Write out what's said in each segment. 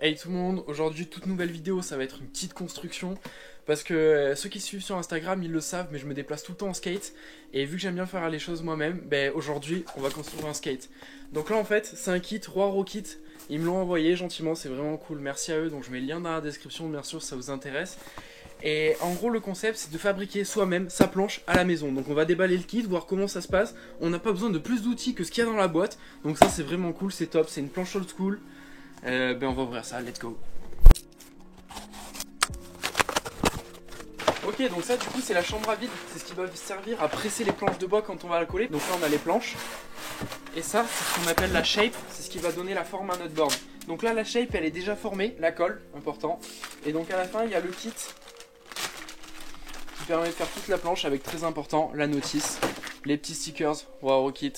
Hey tout le monde, aujourd'hui toute nouvelle vidéo, ça va être une petite construction parce que ceux qui suivent sur Instagram ils le savent, mais je me déplace tout le temps en skate et vu que j'aime bien faire les choses moi-même, aujourd'hui on va construire un skate. Donc là en fait c'est un kit, Roiro Kit, ils me l'ont envoyé gentiment, c'est vraiment cool, merci à eux, donc je mets le lien dans la description bien sûr si ça vous intéresse. Et en gros le concept c'est de fabriquer soi-même sa planche à la maison. Donc on va déballer le kit, voir comment ça se passe. On n'a pas besoin de plus d'outils que ce qu'il y a dans la boîte. Donc ça c'est vraiment cool, c'est top, c'est une planche old school. On va ouvrir ça, let's go. Ok, donc ça du coup c'est la chambre à vide. C'est ce qui va servir à presser les planches de bois quand on va la coller. Donc là on a les planches. Et ça c'est ce qu'on appelle la shape. C'est ce qui va donner la forme à notre board. Donc là la shape elle est déjà formée, la colle, important. Et donc à la fin il y a le kit qui permet de faire toute la planche avec, très important, la notice, les petits stickers, Roiro Kit,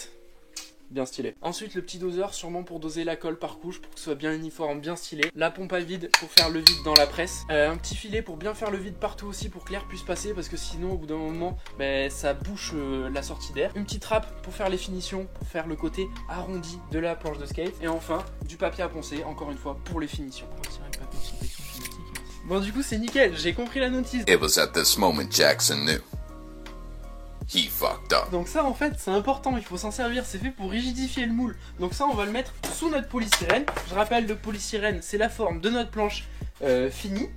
bien stylé. Ensuite le petit doseur sûrement pour doser la colle par couche pour que ce soit bien uniforme, bien stylé. La pompe à vide pour faire le vide dans la presse. Un petit filet pour bien faire le vide partout aussi pour que l'air puisse passer parce que sinon au bout d'un moment ça bouche la sortie d'air. Une petite trappe pour faire les finitions, pour faire le côté arrondi de la planche de skate. Et enfin du papier à poncer encore une fois pour les finitions. Bon du coup c'est nickel, j'ai compris la notice. It was at this moment Jackson knew. He fucked up. Donc ça en fait c'est important, il faut s'en servir, c'est fait pour rigidifier le moule. Donc ça on va le mettre sous notre polystyrène. Je rappelle, le polystyrène c'est la forme de notre planche finie.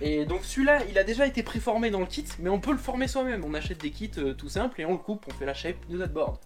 Et donc celui-là il a déjà été préformé dans le kit, mais on peut le former soi-même. On achète des kits tout simples et on le coupe, on fait la shape de notre board.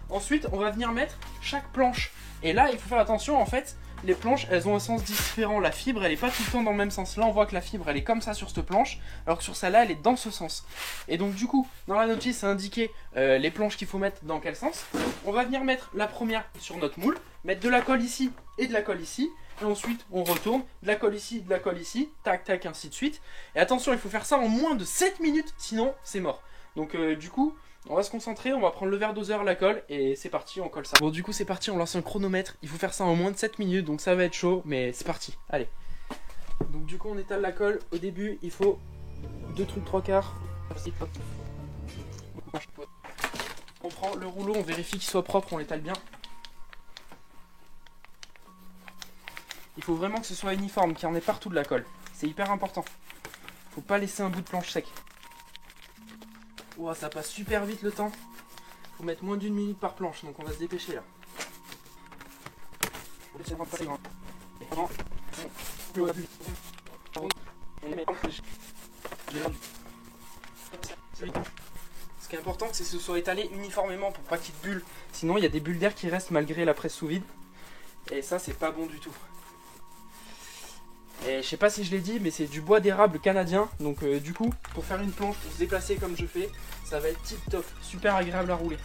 Ensuite on va venir mettre chaque planche. Et là il faut faire attention en fait. Les planches elles ont un sens différent, la fibre elle est pas tout le temps dans le même sens. Là on voit que la fibre elle est comme ça sur cette planche, alors que sur celle-là elle est dans ce sens. Et donc du coup dans la notice c'est indiqué les planches qu'il faut mettre dans quel sens. On va venir mettre la première sur notre moule, mettre de la colle ici et de la colle ici. Et ensuite on retourne, de la colle ici, tac tac ainsi de suite. Et attention il faut faire ça en moins de 7 minutes sinon c'est mort. Donc du coup on va se concentrer, on va prendre le verre doseur, la colle et c'est parti, on colle ça. Bon du coup c'est parti, on lance un chronomètre, il faut faire ça en moins de 7 minutes donc ça va être chaud mais c'est parti, allez. Donc du coup on étale la colle, au début il faut 2 trucs 3/4. On prend le rouleau, on vérifie qu'il soit propre, on l'étale bien. Il faut vraiment que ce soit uniforme, qu'il y en ait partout de la colle, c'est hyper important. Faut pas laisser un bout de planche sec. Wow, ça passe super vite le temps. Faut mettre moins d'1 minute par planche, donc on va se dépêcher là. Ce qui est important c'est que ce soit étalé uniformément pour pas qu'il y ait de bulles. Sinon il y a des bulles d'air qui restent malgré la presse sous vide. Et ça c'est pas bon du tout. Et je sais pas si je l'ai dit mais c'est du bois d'érable canadien. Donc du coup pour faire une planche, pour se déplacer comme je fais, ça va être tip top, super agréable à rouler.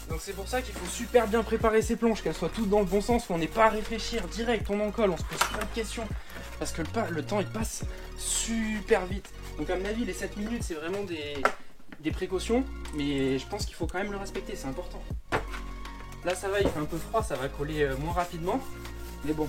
Donc c'est pour ça qu'il faut super bien préparer ses planches, qu'elles soient toutes dans le bon sens, qu'on n'ait pas à réfléchir, direct on en colle, on se pose pas de questions. Parce que le temps il passe super vite. Donc à mon avis les 7 minutes c'est vraiment des précautions, mais je pense qu'il faut quand même le respecter, c'est important. Là ça va, il fait un peu froid, ça va coller moins rapidement, mais bon.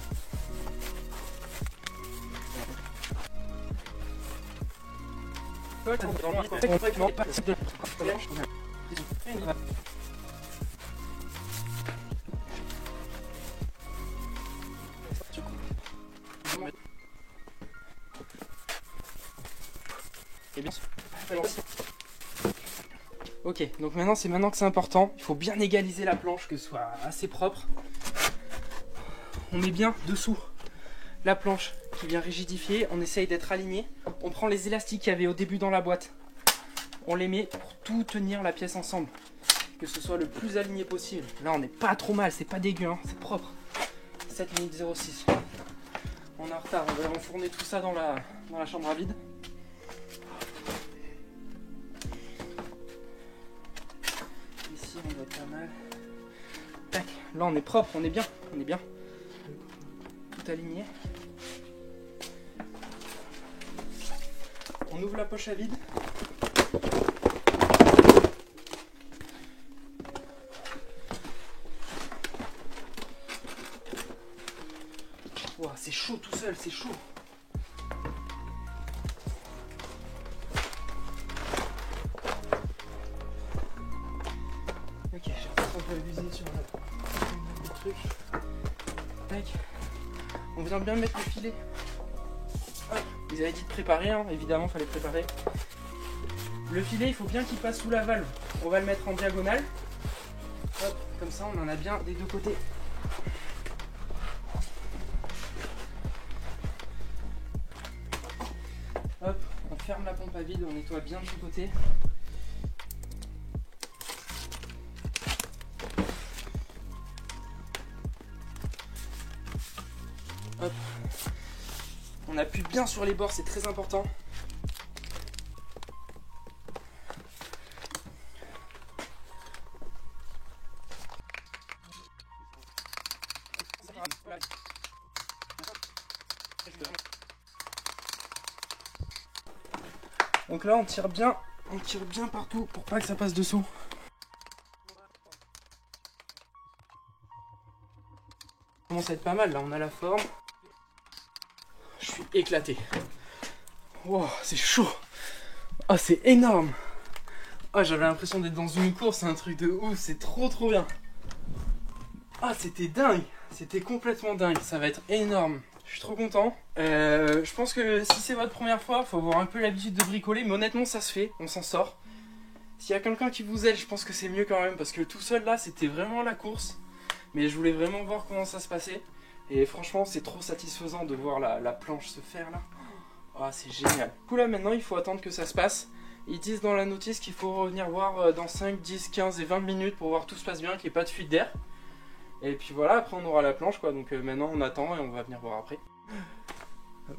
Ok, donc maintenant c'est que c'est important, il faut bien égaliser la planche, que ce soit assez propre. On met bien dessous la planche qui vient rigidifier, on essaye d'être aligné. On prend les élastiques qu'il y avait au début dans la boîte, on les met pour tout tenir la pièce ensemble, que ce soit le plus aligné possible. Là on n'est pas trop mal, c'est pas dégueu, hein, c'est propre. 7 minutes 06. On est en retard, on va enfourner tout ça dans la chambre à vide. Ici on doit être pas mal. Tac, là on est propre, on est bien. Tout aligné. On ouvre la poche à vide. Wow, c'est chaud tout seul, c'est chaud. pas abuser sur le truc. Tac. On vient bien mettre le filet. Hop. Ils avaient dit de préparer, hein. Évidemment, fallait préparer. Le filet, il faut bien qu'il passe sous la valve. On va le mettre en diagonale. Hop, comme ça, on en a bien des deux côtés. Hop, on ferme la pompe à vide, on nettoie bien de tous côtés. Hop. On appuie bien sur les bords, c'est très important. Donc là on tire bien partout pour pas que ça passe dessous. Ça commence à être pas mal, là on a la forme. Je suis éclaté. Wow, c'est chaud. Oh, c'est énorme. Oh, j'avais l'impression d'être dans une course, c'est un truc de ouf, c'est trop bien. Ah, c'était dingue. C'était complètement dingue, ça va être énorme. Je suis trop content. Je pense que si c'est votre première fois, il faut avoir un peu l'habitude de bricoler, mais honnêtement ça se fait, on s'en sort. S'il y a quelqu'un qui vous aide, je pense que c'est mieux quand même, parce que tout seul là, c'était vraiment la course. Mais je voulais vraiment voir comment ça se passait. Et franchement, c'est trop satisfaisant de voir la planche se faire là. Oh, c'est génial. Du coup là maintenant, il faut attendre que ça se passe. Ils disent dans la notice qu'il faut revenir voir dans 5, 10, 15 et 20 minutes pour voir que tout se passe bien, qu'il n'y ait pas de fuite d'air. Et puis voilà, après on aura la planche quoi, donc maintenant on attend et on va venir voir après.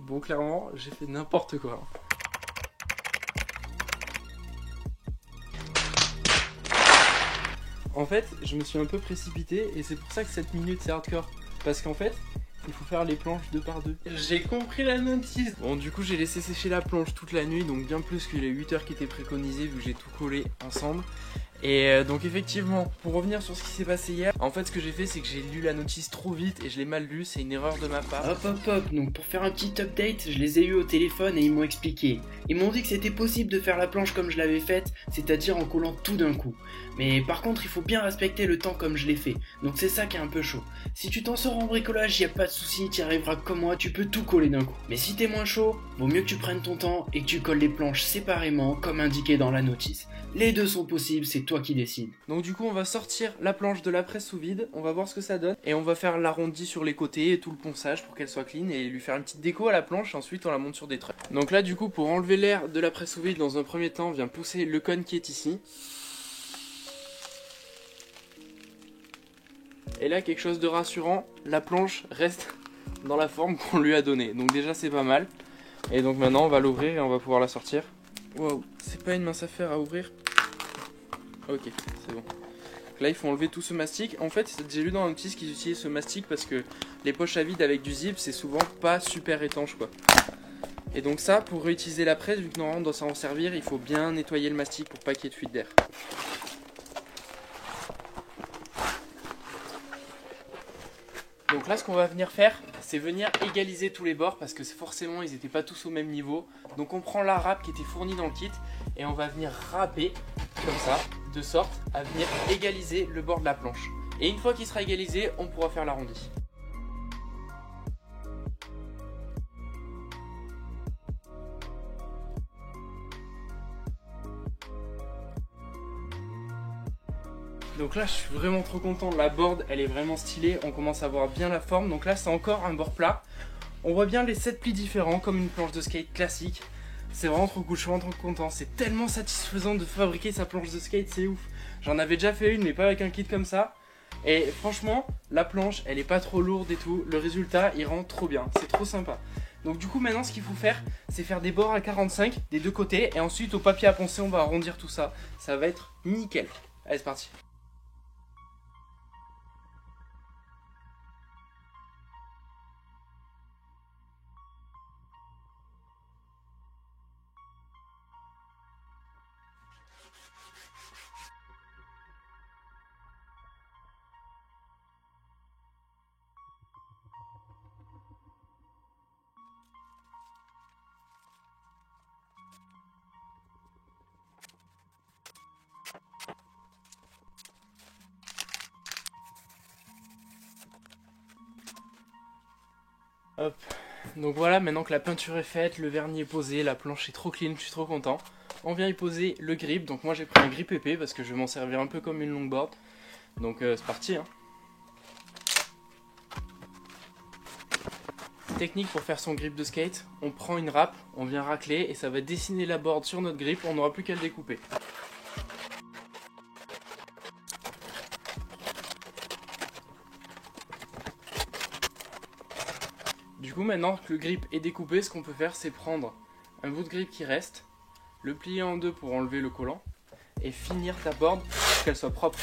Bon, clairement, j'ai fait n'importe quoi. En fait, je me suis un peu précipité et c'est pour ça que 7 minutes c'est hardcore. Parce qu'en fait, il faut faire les planches 2 par 2. J'ai compris la notice. Bon, du coup, j'ai laissé sécher la planche toute la nuit, donc bien plus que les 8 heures qui étaient préconisées vu que j'ai tout collé ensemble. Et donc effectivement, pour revenir sur ce qui s'est passé hier, en fait ce que j'ai fait c'est que j'ai lu la notice trop vite et je l'ai mal lu, c'est une erreur de ma part. Hop, donc pour faire un petit update, je les ai eu au téléphone et ils m'ont expliqué. Ils m'ont dit que c'était possible de faire la planche comme je l'avais faite, c'est-à-dire en collant tout d'un coup. Mais par contre il faut bien respecter le temps comme je l'ai fait, donc c'est ça qui est un peu chaud. Si tu t'en sors en bricolage, y a pas de souci, tu y arriveras comme moi, tu peux tout coller d'un coup. Mais si t'es moins chaud, vaut mieux que tu prennes ton temps et que tu colles les planches séparément comme indiqué dans la notice. Les deux sont possibles, c'est toi qui décides. Donc du coup on va sortir la planche de la presse sous vide, on va voir ce que ça donne et on va faire l'arrondi sur les côtés et tout le ponçage pour qu'elle soit clean et lui faire une petite déco à la planche et ensuite on la monte sur des trucs. Donc là du coup pour enlever l'air de la presse sous vide dans un premier temps on vient pousser le cône qui est ici. Et là quelque chose de rassurant, la planche reste dans la forme qu'on lui a donnée, donc déjà c'est pas mal. Et donc maintenant on va l'ouvrir et on va pouvoir la sortir. Wow, c'est pas une mince affaire à ouvrir. Ok, c'est bon. Là il faut enlever tout ce mastic. En fait j'ai lu dans la notice qu'ils utilisent ce mastic parce que les poches à vide avec du zip c'est souvent pas super étanche quoi. Et donc ça pour réutiliser la presse, vu que normalement on doit s'en servir, il faut bien nettoyer le mastic pour pas qu'il y ait de fuite d'air. Donc là ce qu'on va venir faire, c'est venir égaliser tous les bords parce que forcément ils n'étaient pas tous au même niveau. Donc on prend la râpe qui était fournie dans le kit et on va venir râper comme ça, de sorte à venir égaliser le bord de la planche. Et une fois qu'il sera égalisé, on pourra faire l'arrondi. Donc là je suis vraiment trop content, la board elle est vraiment stylée, on commence à voir bien la forme. Donc là c'est encore un bord plat, on voit bien les 7 plis différents comme une planche de skate classique. C'est vraiment trop cool, je suis vraiment trop content, c'est tellement satisfaisant de fabriquer sa planche de skate, c'est ouf. J'en avais déjà fait une mais pas avec un kit comme ça. Et franchement la planche elle est pas trop lourde et tout, le résultat il rend trop bien, c'est trop sympa. Donc du coup maintenant ce qu'il faut faire c'est faire des bords à 45 des deux côtés et ensuite au papier à poncer on va arrondir tout ça, ça va être nickel. Allez c'est parti. Hop. Donc voilà, maintenant que la peinture est faite, le vernis est posé, la planche est trop clean, je suis trop content. On vient y poser le grip, donc moi j'ai pris un grip épais parce que je vais m'en servir un peu comme une longboard. Donc c'est parti hein. Technique pour faire son grip de skate, on prend une râpe, on vient racler et ça va dessiner la board sur notre grip, on n'aura plus qu'à le découper. Du coup maintenant que le grip est découpé, ce qu'on peut faire c'est prendre un bout de grip qui reste, le plier en deux pour enlever le collant et finir ta board pour qu'elle soit propre.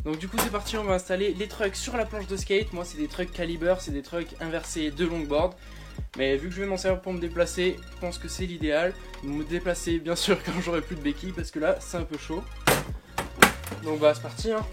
Donc du coup c'est parti, on va installer les trucks sur la planche de skate. Moi c'est des trucks caliber, c'est des trucks inversés de longboard. Mais vu que je vais m'en servir pour me déplacer, je pense que c'est l'idéal. Me déplacer bien sûr quand j'aurai plus de béquilles parce que là c'est un peu chaud. Donc bah c'est parti hein.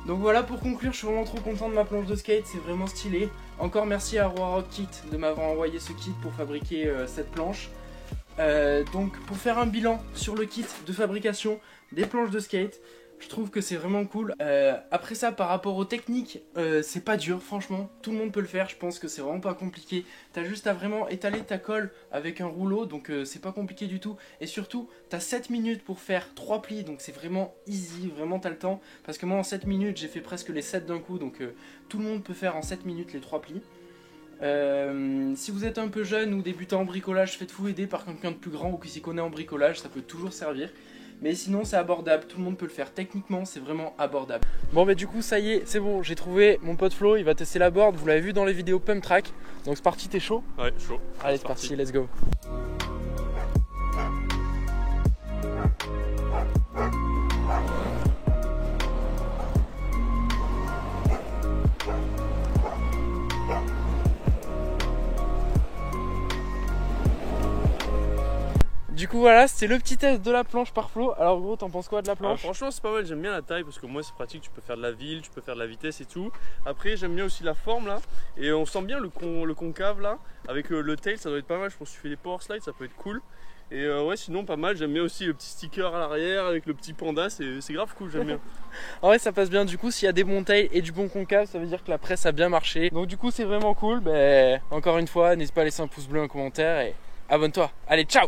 Donc voilà, pour conclure, je suis vraiment trop content de ma planche de skate, c'est vraiment stylé. Encore merci à Roi Rock Kit de m'avoir envoyé ce kit pour fabriquer cette planche. Donc pour faire un bilan sur le kit de fabrication des planches de skate, je trouve que c'est vraiment cool. Après ça, par rapport aux techniques, c'est pas dur, franchement, tout le monde peut le faire, je pense que c'est vraiment pas compliqué. T'as juste à vraiment étaler ta colle avec un rouleau, donc c'est pas compliqué du tout. Et surtout, t'as 7 minutes pour faire 3 plis, donc c'est vraiment easy, vraiment t'as le temps. Parce que moi en 7 minutes, j'ai fait presque les 7 d'un coup, donc tout le monde peut faire en 7 minutes les 3 plis. Si vous êtes un peu jeune ou débutant en bricolage, faites-vous aider par quelqu'un de plus grand ou qui s'y connaît en bricolage, ça peut toujours servir. Mais sinon c'est abordable, tout le monde peut le faire, techniquement c'est vraiment abordable. Bon bah du coup ça y est, c'est bon, j'ai trouvé mon pote Flo, il va tester la board, vous l'avez vu dans les vidéos Pump Track. Donc c'est parti, t'es chaud? Ouais, chaud. Allez c'est parti, let's go. Du coup voilà, c'était le petit test de la planche par Flo. Alors gros, t'en penses quoi de la planche? Franchement c'est pas mal, j'aime bien la taille parce que moi c'est pratique, tu peux faire de la ville, tu peux faire de la vitesse et tout. Après j'aime bien aussi la forme là, et on sent bien le concave là, avec le tail ça doit être pas mal, je pense que tu fais des power slides, ça peut être cool. Et ouais sinon pas mal, j'aime bien aussi le petit sticker à l'arrière avec le petit panda, c'est grave cool, j'aime bien. En vrai ça passe bien, du coup s'il y a des bons tails et du bon concave, ça veut dire que la presse a bien marché. Donc du coup c'est vraiment cool, encore une fois n'hésite pas à laisser un pouce bleu, un commentaire et abonne-toi. Allez ciao!